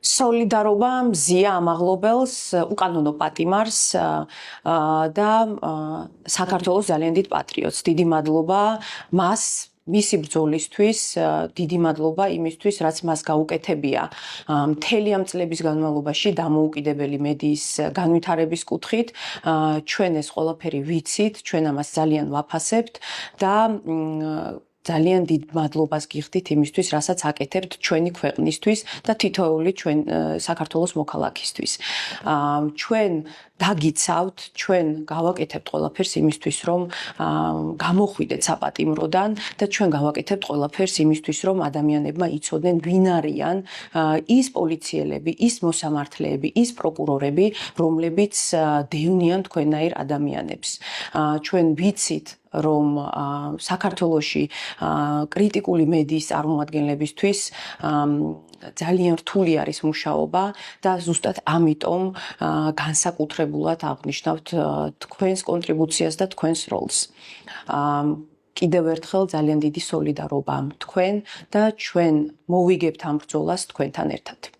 სოლიდარობა მზია ამაღლობელს, უკანონო პატიმარს და საქართველოს ძალიან დიდ პატრიოტს. დიდი მადლობა მას მისი ბრძოლისთვის, დიდი მადლობა იმისთვის, რაც მას გაუკეთებია მთელი ამ წლების განმავლობაში დამოუკიდებელი მედიის განვითარების კუთხით. ჩვენ ეს ყველაფერი ვიცით, ჩვენ ამას ძალიან ვაფასებთ და ძალიან დიდ მადლობას გიხდით იმისთვის, რასაც აკეთებთ ჩვენი ქვეყნისთვის და თითოეული ჩვენ საქართველოს მოქალაქისთვის. ჩვენ დაგიცავთ, ჩვენ გავაკეთებთ ყველაფერს იმისთვის, რომ გამოხვიდეთ საპატიმროდან და ჩვენ გავაკეთებთ ყველაფერს იმისთვის, რომ ადამიანებმა იცოდნენ, ვინ არიან ის პოლიციელები, ის მოსამართლეები, ის პროკურორები, რომლებიც დევნიან თქვენნაირ ადამიანებს. ჩვენ ვიცით რომ საქართველოში კრიტიკული მედიის წარმომადგენლებისთვის ძალიან რთული არის მუშაობა და ზუსტად ამიტომ განსაკუთრებულად აღნიშნავთ თქვენს კონტრიბუციას და თქვენს როლს. კიდევ ერთხელ ძალიან დიდი სოლიდარობა თქვენ და ჩვენ მოვიგებთ ამ ბრძოლას თქვენთან ერთად.